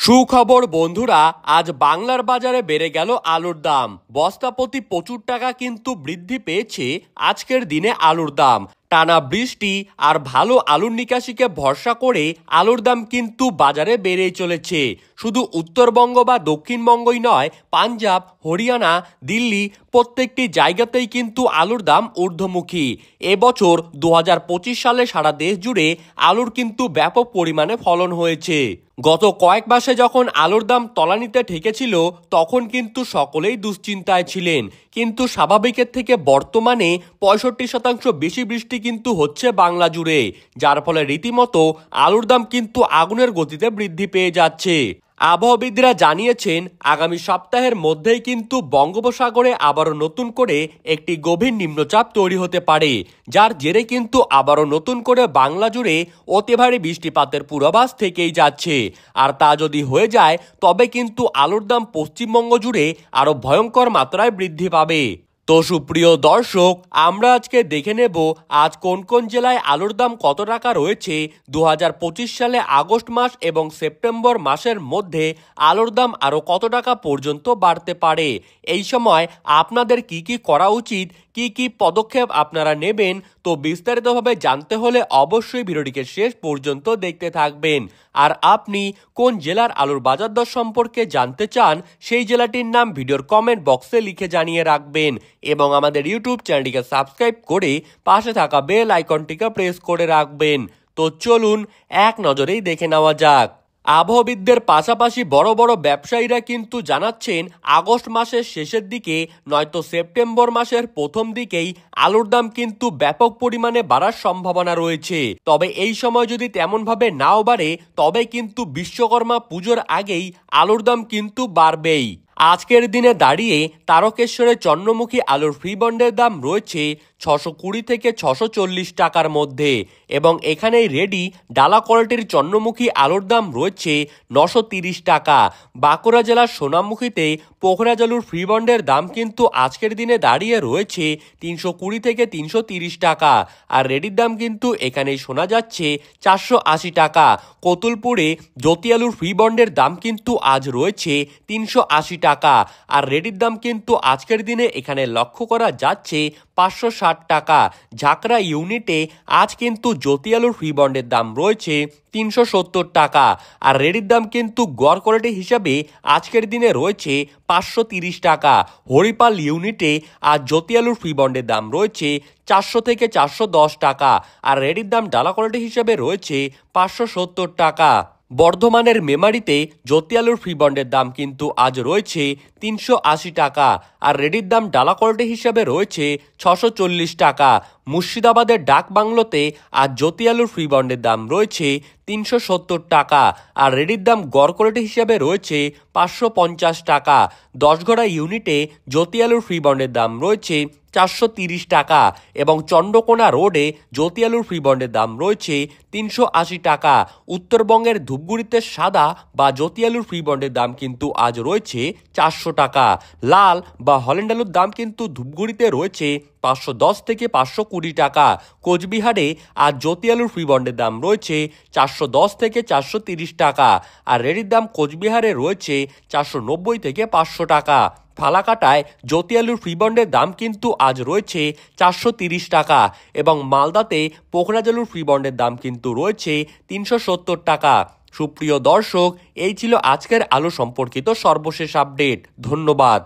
সুখবর বন্ধুরা, আজ বাংলার বাজারে বেড়ে গেল আলুর দাম। বস্তাপ্রতি প্রচুর টাকা কিন্তু বৃদ্ধি পেয়েছে আজকের দিনে আলুর দাম। টানা বৃষ্টি আর ভালো আলুর নিকাশিকে ভরসা করে আলুর দাম কিন্তু বাজারে বেড়েই চলেছে। শুধু উত্তরবঙ্গ বা দক্ষিণবঙ্গই নয়, পাঞ্জাব, হরিয়ানা, দিল্লি প্রত্যেকটি জায়গাতেই কিন্তু আলুর দাম ঊর্ধ্বমুখী। এবছর 2025 সালে সারা দেশ জুড়ে আলুর কিন্তু ব্যাপক পরিমাণে ফলন হয়েছে। গত কয়েক মাসে যখন আলুর দাম তলানিতে ঠেকেছিল তখন কিন্তু সকলেই দুশ্চিন্তায় ছিলেন, কিন্তু স্বাভাবিকের থেকে বর্তমানে 65% বেশি বৃষ্টি কিন্তু হচ্ছে বাংলা জুড়ে, যার ফলে রীতিমতো আলুর দাম কিন্তু আগুনের গতিতে বৃদ্ধি পেয়ে যাচ্ছে। আবহাওয়াবিদরা জানিয়েছেন আগামী সপ্তাহের মধ্যেই কিন্তু বঙ্গোপসাগরে আবারও নতুন করে একটি গভীর নিম্নচাপ তৈরি হতে পারে, যার জেরে কিন্তু আবারও নতুন করে বাংলা জুড়ে অতি ভারী বৃষ্টিপাতের পূর্বাভাস থেকেই যাচ্ছে। আর তা যদি হয়ে যায় তবে কিন্তু আলুর দাম পশ্চিমবঙ্গ জুড়ে আরও ভয়ঙ্কর মাত্রায় বৃদ্ধি পাবে। তো সুপ্রিয় দর্শক, আমরা আজকে দেখে নেব আজ কোন কোন জেলায় আলুর দাম কত টাকা রয়েছে। 2025 সালে আগস্ট মাস এবং সেপ্টেম্বর মাসের মধ্যে আলুর দাম আরও কত টাকা পর্যন্ত বাড়তে পারে। এই সময় আপনাদের কি কি করা উচিত, কি কি পদক্ষেপ আপনারা নেবেন, তো বিস্তারিতভাবে জানতে হলে অবশ্যই ভিডিওটিকে শেষ পর্যন্ত দেখতে থাকবেন। আর আপনি কোন জেলার আলুর বাজার দর সম্পর্কে জানতে চান সেই জেলাটির নাম ভিডিওর কমেন্ট বক্সে লিখে জানিয়ে রাখবেন এবং আমাদের ইউটিউব চ্যানেলটিকে সাবস্ক্রাইব করে পাশে থাকা বেল আইকনটিকে প্রেস করে রাখবেন। তো চলুন এক নজরেই দেখে নেওয়া যাক। আবহাওয়াবিদদের পাশাপাশি বড় বড় ব্যবসায়ীরা কিন্তু জানাচ্ছেন আগস্ট মাসের শেষের দিকে নয়তো সেপ্টেম্বর মাসের প্রথম দিকেই আলুর দাম কিন্তু ব্যাপক পরিমাণে বাড়ার সম্ভাবনা রয়েছে। তবে এই সময় যদি তেমনভাবে নাও বাড়ে তবে কিন্তু বিশ্বকর্মা পুজোর আগেই আলুর দাম কিন্তু বাড়বেই। আজকের দিনে দাঁড়িয়ে তারকেশ্বরের চন্দ্রমুখী আলুর ফ্রি বন্ডের দাম রয়েছে 620 থেকে 640 টাকার মধ্যে এবং এখানেই রেডি ডালা কোয়ালিটির চন্দ্রমুখী আলুর দাম রয়েছে 930 টাকা। বাঁকুড়া জেলার সোনামুখীতে পোখরাজ আলুর ফ্রি বন্ডের দাম কিন্তু আজকের দিনে দাঁড়িয়ে রয়েছে 320 থেকে 330 টাকা আর রেডির দাম কিন্তু এখানেই শোনা যাচ্ছে 480 টাকা। কতুলপুরে জ্যোতি আলুর ফ্রি বন্ডের দাম কিন্তু আজ রয়েছে 380 টাকা আর রেডির দাম কিন্তু আজকের দিনে এখানে লক্ষ্য করা যাচ্ছে 560 টাকা। ঝাকরা ইউনিটে আজ কিন্তু জ্যোতি আলুর ফ্রি বন্ডের দাম রয়েছে 370 টাকা আর রেডির দাম কিন্তু গড় কোয়ালিটি হিসাবে আজকের দিনে রয়েছে 530 টাকা। হরিপাল ইউনিটে আজ জ্যোতি আলুর ফ্রি বন্ডের দাম রয়েছে 400 থেকে 410 টাকা আর রেডির দাম ডালা কোয়ালিটি হিসাবে রয়েছে 570 টাকা। বর্ধমানের মেমারিতে জ্যোতি আলুর ফ্রি বন্ডের দাম কিন্তু আজ রয়েছে 380 টাকা আর রেডির দাম ডালা কোয়ালিটি হিসাবে রয়েছে 640 টাকা। মুর্শিদাবাদের ডাক বাংলোতে আজ জ্যোতি আলুর ফ্রি বন্ডের দাম রয়েছে 370 টাকা আর রেডির দাম গড় কোয়ালিটি হিসাবে রয়েছে 550 টাকা। দশঘড়া ইউনিটে জ্যোতি আলুর ফ্রি বন্ডের দাম রয়েছে 430 টাকা এবং চন্দ্রকোনা রোডে জ্যোতি আলুর ফ্রি বন্ডের দাম রয়েছে 380 টাকা। উত্তরবঙ্গের ধূপগুড়িতে সাদা বা জ্যোতি আলুর ফ্রি বন্ডের দাম কিন্তু আজ রয়েছে 400 টাকা। লাল বা হল্যান্ড আলুর দাম কিন্তু ধূপগুড়িতে রয়েছে 510 থেকে 520 টাকা। কোচবিহারে আজ জ্যোতি আলুর ফ্রি বন্ডের দাম রয়েছে 410 থেকে 430 টাকা আর রেডির দাম কোচবিহারে রয়েছে 490 থেকে 500 টাকা। ফালাকাটায় জ্যোতি আলুর ফ্রি বন্ডের দাম কিন্তু আজ রয়েছে 430 টাকা এবং মালদাতে পোখরাজ আলুর ফ্রি বন্ডের দাম কিন্তু রয়েছে 370 টাকা। সুপ্রিয় দর্শক, এই ছিল আজকের আলু সম্পর্কিত সর্বশেষ আপডেট। ধন্যবাদ।